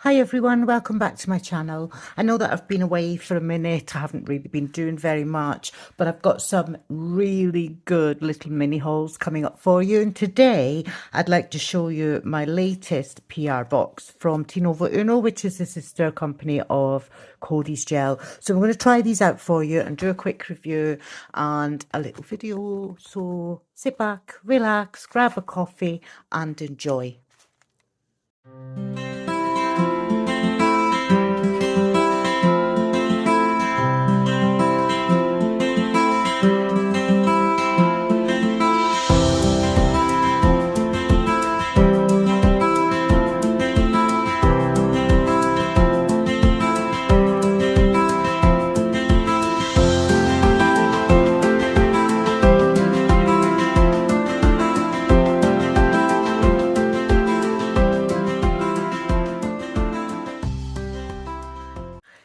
Hi everyone, welcome back to my channel. I know that I've been away for a minute, I haven't really been doing very much, but I've got some really good little mini hauls coming up for you. And today I'd like to show you my latest PR box from Tinovo Uno, which is the sister company of Cody's Gel. So I'm going to try these out for you and do a quick review and a little video. So sit back, relax, grab a coffee and enjoy.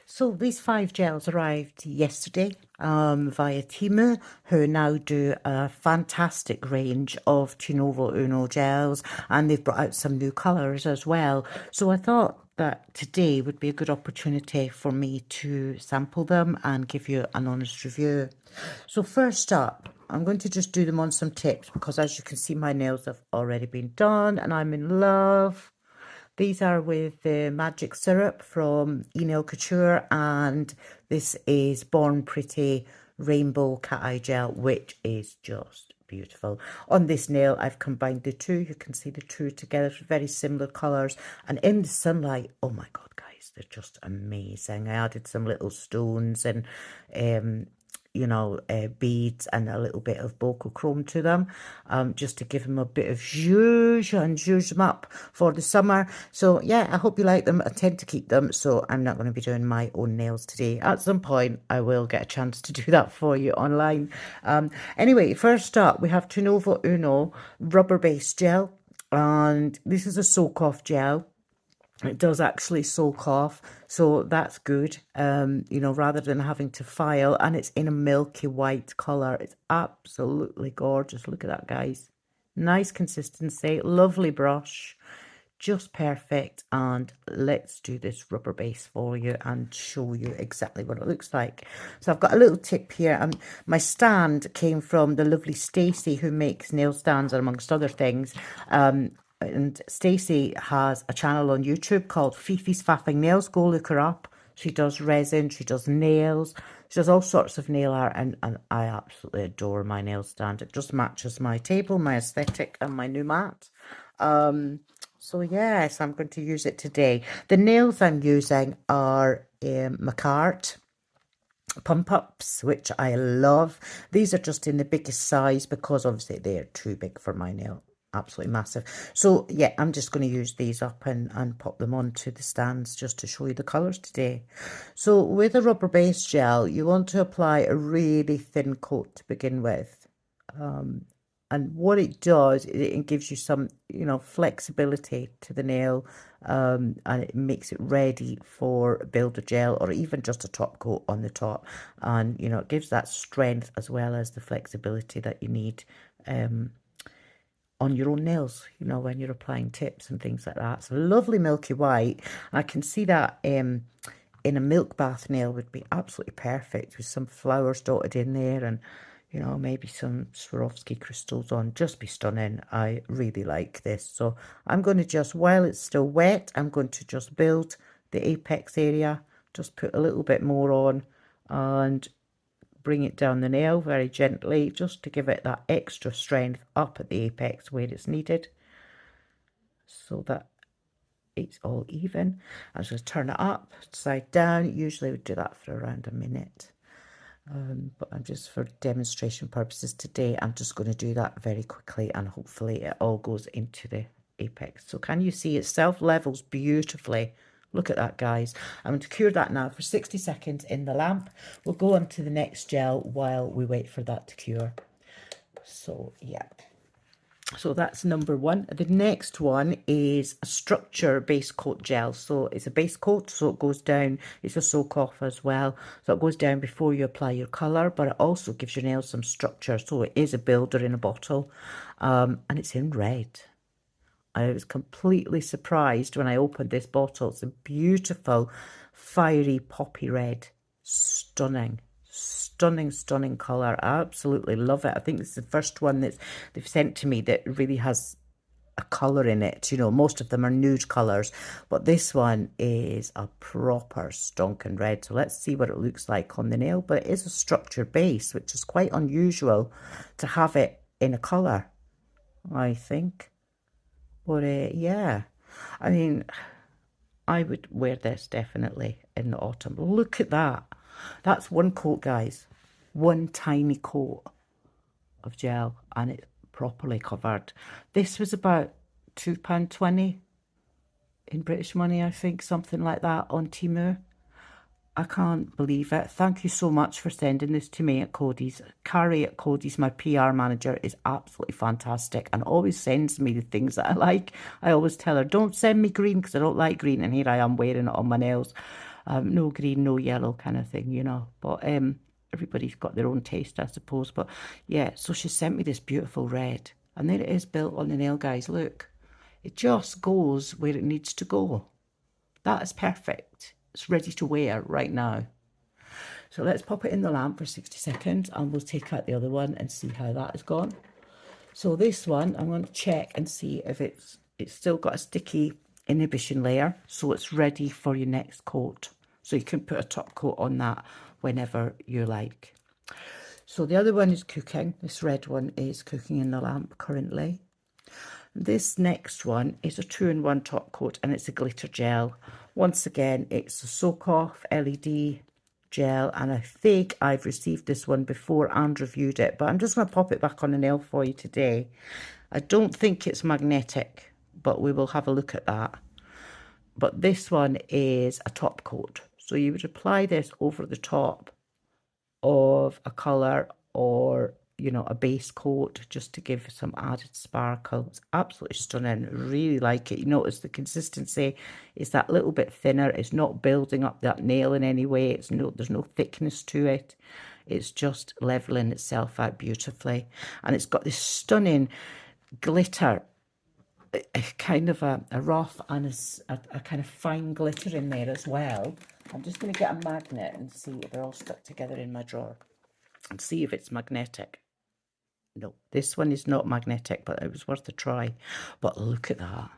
So these 5 gels arrived yesterday via Temu, who now do a fantastic range of Tinovo Uno gels, and they've brought out some new colours as well. So I thought that today would be a good opportunity for me to sample them and give you an honest review. So first up, I'm going to just do them on some tips because as you can see my nails have already been done and I'm in love. These are with the Magic Syrup from Nail Couture, and this is Born Pretty Rainbow Cat Eye Gel, which is just beautiful. On this nail, I've combined the two. You can see the two together, very similar colours. And in the sunlight, oh my God, guys, they're just amazing. I added some little stones and beads and a little bit of bokeh chrome to them, just to give them a bit of zhuzh and zhuzh them up for the summer. So yeah, I hope you like them. I tend to keep them, so I'm not going to be doing my own nails today. At some point, I will get a chance to do that for you online. Anyway, first up, we have Tinovo Uno rubber-based gel, and this is a soak-off gel. It does actually soak off, so that's good, rather than having to file, and it's in a milky white colour. It's absolutely gorgeous. Look at that, guys. Nice consistency, lovely brush, just perfect. And let's do this rubber base for you and show you exactly what it looks like. So I've got a little tip here, and my stand came from the lovely Stacey, who makes nail stands amongst other things. And Stacey has a channel on YouTube called Fifi's Faffing Nails. Go look her up. She does resin, she does nails, she does all sorts of nail art, and I absolutely adore my nail stand. It just matches my table, my aesthetic, and my new mat. So yes, I'm going to use it today. The nails I'm using are Macart pump ups, which I love. These are just in the biggest size because obviously they're too big for my nail. Absolutely massive. So yeah, I'm just going to use these up and pop them onto the stands just to show you the colours today. So with a rubber based gel, you want to apply a really thin coat to begin with. And what it does, it gives you some, flexibility to the nail, and it makes it ready for builder gel or even just a top coat on the top. And, it gives that strength as well as the flexibility that you need on your own nails, when you're applying tips and things like that. So lovely milky white. I can see that in a milk bath nail would be absolutely perfect with some flowers dotted in there and, maybe some Swarovski crystals on. Just be stunning. I really like this. So I'm going to just, while it's still wet, I'm going to just build the apex area. Just put a little bit more on and bring it down the nail very gently, just to give it that extra strength up at the apex where it's needed, so that it's all even. I'm just turn it up, side down. Usually we do that for around a minute, but I'm just, for demonstration purposes today, I'm just going to do that very quickly, and hopefully it all goes into the apex. So can you see it self-levels beautifully? Look at that, guys. I'm going to cure that now for 60 seconds in the lamp. We'll go on to the next gel while we wait for that to cure. So, yeah. So that's number one. The next one is a structure base coat gel. So it's a base coat, so it goes down. It's a soak off as well. So it goes down before you apply your colour, but it also gives your nails some structure. So it is a builder in a bottle, and it's in red. I was completely surprised when I opened this bottle. It's a beautiful, fiery poppy red. Stunning. Stunning, stunning colour. I absolutely love it. I think this is the first one that they've sent to me that really has a colour in it. You know, most of them are nude colours, but this one is a proper stonking red. So let's see what it looks like on the nail. But it is a structured base, which is quite unusual to have it in a colour, I think. But yeah, I mean, I would wear this definitely in the autumn. Look at that. That's one coat, guys. One tiny coat of gel, and it's properly covered. This was about £2.20 in British money, I think, something like that on Temu. I can't believe it. Thank you so much for sending this to me at Cody's. Carrie at Cody's, my PR manager, is absolutely fantastic and always sends me the things that I like. I always tell her, don't send me green because I don't like green. And here I am wearing it on my nails. No green, no yellow kind of thing, you know. But everybody's got their own taste, I suppose. But yeah, so she sent me this beautiful red. And there it is built on the nail, guys. Look, it just goes where it needs to go. That is perfect. It's ready to wear right now. So let's pop it in the lamp for 60 seconds and we'll take out the other one and see how that has gone. So this one, I'm going to check and see if it's still got a sticky inhibition layer. So it's ready for your next coat. So you can put a top coat on that whenever you like. So the other one is cooking. This red one is cooking in the lamp currently. This next one is a 2-in-1 top coat and it's a glitter gel. Once again, it's a Soak Off LED gel, and I think I've received this one before and reviewed it, but I'm just going to pop it back on the nail for you today. I don't think it's magnetic, but we will have a look at that. But this one is a top coat. So you would apply this over the top of a colour or, you know, a base coat just to give some added sparkle. It's absolutely stunning. Really like it. You notice the consistency is that little bit thinner. It's not building up that nail in any way. There's no thickness to it. It's just leveling itself out beautifully. And it's got this stunning glitter, kind of a rough and a kind of fine glitter in there as well. I'm just going to get a magnet and see if they're all stuck together in my drawer and see if it's magnetic. No, this one is not magnetic, but it was worth a try. But look at that.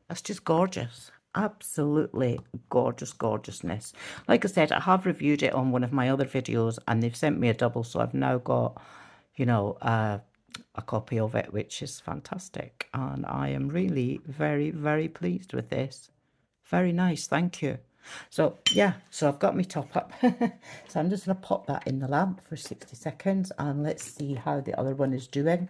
That's just gorgeous. Absolutely gorgeous gorgeousness. Like I said, I have reviewed it on one of my other videos and they've sent me a double, so I've now got, you know, a copy of it, which is fantastic. And I am really very, very pleased with this. Very nice, thank you. So yeah, so I've got my top up. So I'm just going to pop that in the lamp for 60 seconds and let's see how the other one is doing.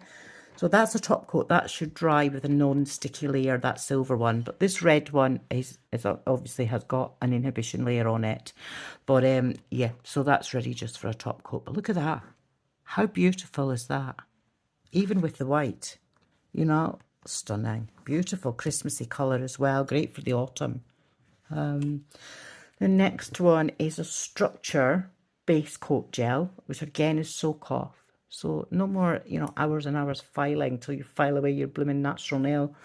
So that's a top coat. That should dry with a non-sticky layer, that silver one. But this red one is obviously has got an inhibition layer on it. But yeah, so that's ready just for a top coat. But look at that. How beautiful is that? Even with the white, you know, stunning. Beautiful Christmassy colour as well. Great for the autumn. The next one is a structure base coat gel, which again is Soak Off. So no more, you know, hours and hours filing till you file away your blooming natural nail,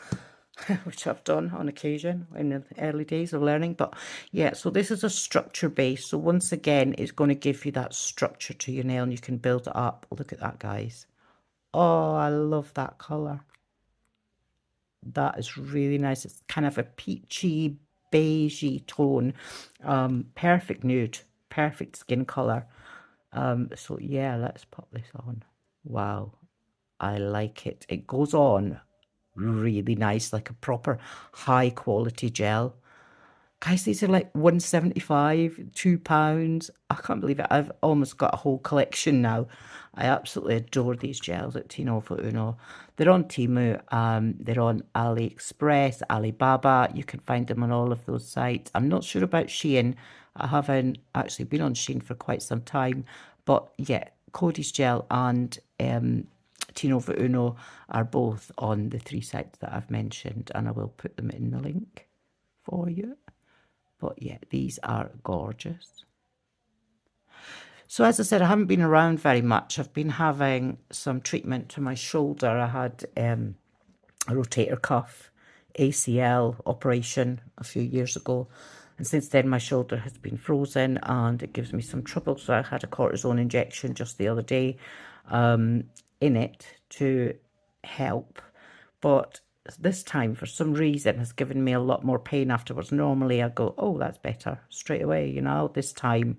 which I've done on occasion in the early days of learning. But yeah, so this is a structure base. So once again, it's going to give you that structure to your nail and you can build it up. Look at that, guys. Oh, I love that colour. That is really nice. It's kind of a peachy, beigey tone. Perfect nude, perfect skin colour. So yeah, let's pop this on. Wow, I like it. It goes on really nice, like a proper high quality gel. Guys, these are like £1.75, £2. I can't believe it. I've almost got a whole collection now. I absolutely adore these gels at Tinovo Uno. They're on Temu, they're on AliExpress, Alibaba. You can find them on all of those sites. I'm not sure about Shein. I haven't actually been on Shein for quite some time. But yeah, Cody's Gel and Tinovo Uno are both on the 3 sites that I've mentioned. And I will put them in the link for you. But yeah, these are gorgeous. So as I said, I haven't been around very much. I've been having some treatment to my shoulder. I had a rotator cuff ACL operation a few years ago. And since then, my shoulder has been frozen and it gives me some trouble. So I had a cortisone injection just the other day in it to help. But this time, for some reason, has given me a lot more pain afterwards. Normally, I go, oh, that's better straight away, you know. This time,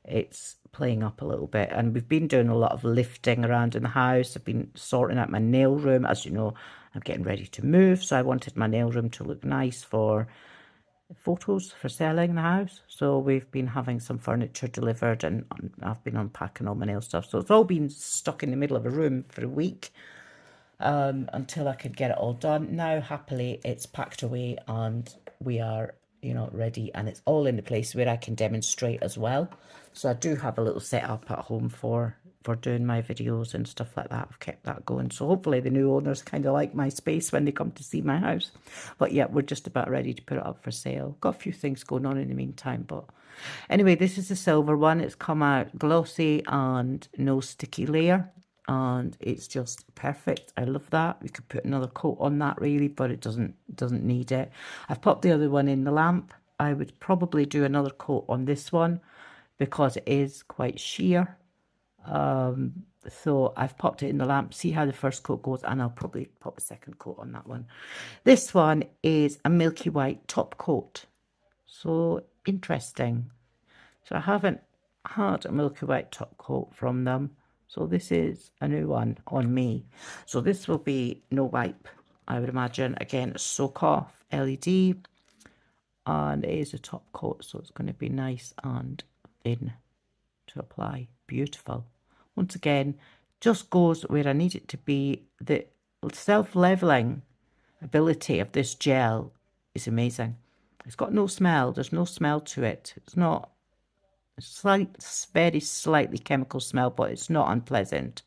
it's playing up a little bit. And we've been doing a lot of lifting around in the house. I've been sorting out my nail room. As you know, I'm getting ready to move. So I wanted my nail room to look nice for photos for selling in the house. So we've been having some furniture delivered and I've been unpacking all my nail stuff. So it's all been stuck in the middle of a room for a week until I could get it all done. Now, happily, it's packed away and we are, you know, ready, and it's all in the place where I can demonstrate as well. So I do have a little setup at home for doing my videos and stuff like that. I've kept that going. So hopefully the new owners kind of like my space when they come to see my house. But yeah, we're just about ready to put it up for sale. Got a few things going on in the meantime. But anyway, this is the silver one. It's come out glossy and no sticky layer. And it's just perfect. I love that. We could put another coat on that really, but it doesn't need it. I've popped the other one in the lamp. I would probably do another coat on this one because it is quite sheer. So I've popped it in the lamp, see how the first coat goes, and I'll probably pop a second coat on that one. This one is a milky white top coat. So interesting. So I haven't had a milky white top coat from them. So this is a new one on me. So this will be no wipe, I would imagine. Again, soak off LED. And it is a top coat, so it's going to be nice and thin to apply. Beautiful. Once again, just goes where I need it to be. The self-leveling ability of this gel is amazing. It's got no smell. There's no smell to it. It's not very slightly chemical smell, but it's not unpleasant.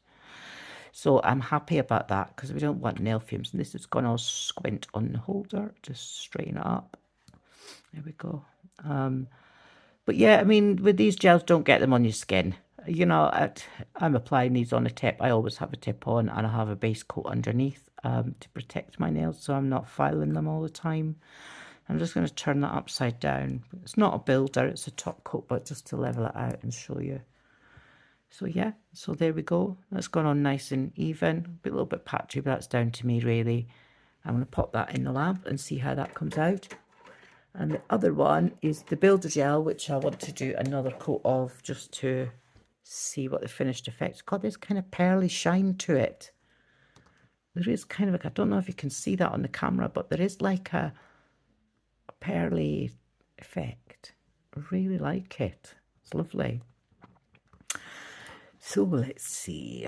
So I'm happy about that because we don't want nail fumes. And this has gone all squint on the holder. Just straighten it up. There we go. But yeah, I mean, with these gels, don't get them on your skin. You know, I'm applying these on a tip. I always have a tip on and I have a base coat underneath to protect my nails so I'm not filing them all the time. I'm just going to turn that upside down. It's not a builder, it's a top coat, but just to level it out and show you. So yeah, so there we go. That's gone on nice and even. A little bit patchy, but that's down to me really. I'm going to pop that in the lamp and see how that comes out. And the other one is the builder gel, which I want to do another coat of just to see what the finished effect's got. This kind of pearly shine to it. There is kind of like, I don't know if you can see that on the camera, but there is like a pearly effect. I really like it. It's lovely. So let's see.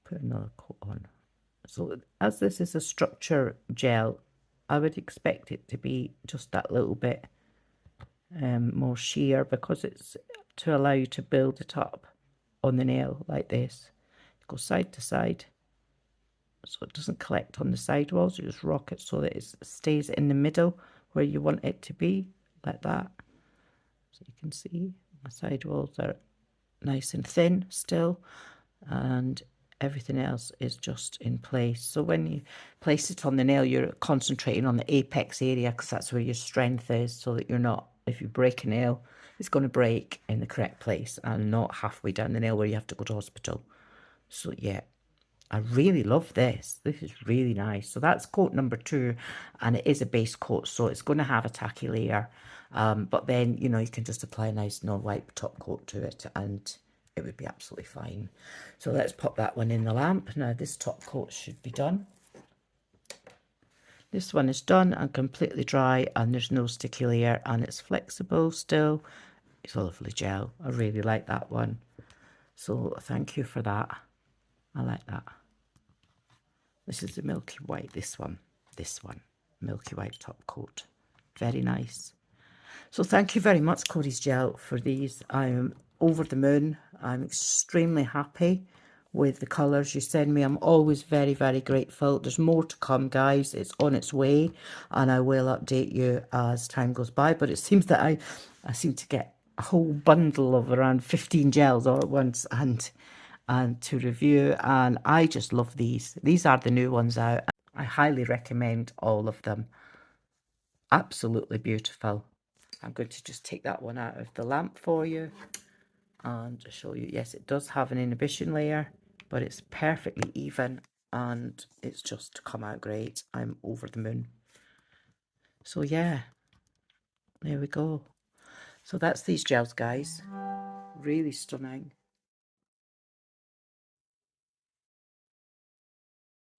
Put another coat on. So as this is a structure gel, I would expect it to be just that little bit more sheer because it's to allow you to build it up on the nail like this. Go side to side so it doesn't collect on the sidewalls. You just rock it so that it stays in the middle where you want it to be, like that. So you can see my sidewalls are nice and thin still, and everything else is just in place. So when you place it on the nail, you're concentrating on the apex area because that's where your strength is, so that you're not, if you break a nail, it's going to break in the correct place and not halfway down the nail where you have to go to hospital. So yeah, I really love this. This is really nice. So that's coat number 2, and it is a base coat, so it's going to have a tacky layer. But then, you know, you can just apply a nice non-wipe top coat to it and it would be absolutely fine. So let's pop that one in the lamp. Now this top coat should be done. This one is done and completely dry, and there's no sticky layer, and it's flexible still. It's a lovely gel. I really like that one. So thank you for that. I like that. This is the milky white, this one, milky white top coat. Very nice. So thank you very much, Cody's Gel, for these. I'm over the moon. I'm extremely happy with the colours you send me. I'm always very, very grateful. There's more to come, guys. It's on its way, and I will update you as time goes by. But it seems that I seem to get a whole bundle of around 15 gels all at once and to review, and I just love these. These are the new ones out. I highly recommend all of them. Absolutely beautiful. I'm going to just take that one out of the lamp for you and show you. Yes, it does have an inhibition layer, but it's perfectly even and it's just come out great. I'm over the moon. So yeah, there we go. So that's these gels, guys. Really stunning.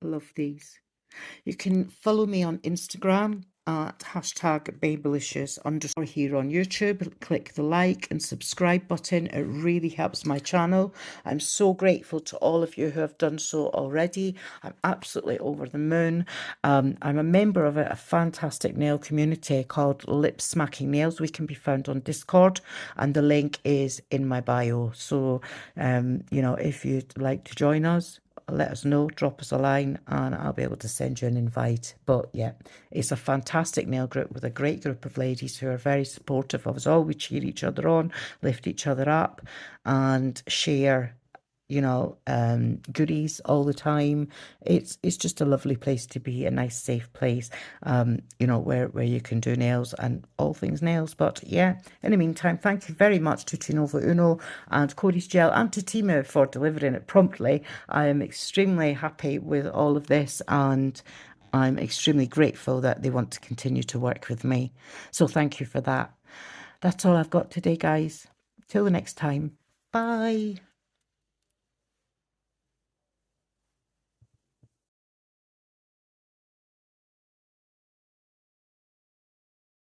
Love these. You can follow me on Instagram at #Babylicious_ here on YouTube. Click the like and subscribe button. It really helps my channel. I'm so grateful to all of you who have done so already. I'm absolutely over the moon. I'm a member of a fantastic nail community called Lip Smacking Nails. We can be found on Discord and the link is in my bio. So, you know, if you'd like to join us, let us know, drop us a line and I'll be able to send you an invite. But yeah, it's a fantastic nail group with a great group of ladies who are very supportive of us all. We cheer each other on, lift each other up and share, you know, goodies all the time. It's just a lovely place to be, a nice safe place, you know, where you can do nails and all things nails. But yeah, in the meantime, thank you very much to Tinovo Uno and Cody's Gel and to Timo for delivering it promptly. I am extremely happy with all of this and I'm extremely grateful that they want to continue to work with me. So thank you for that. That's all I've got today, guys. Till the next time. Bye.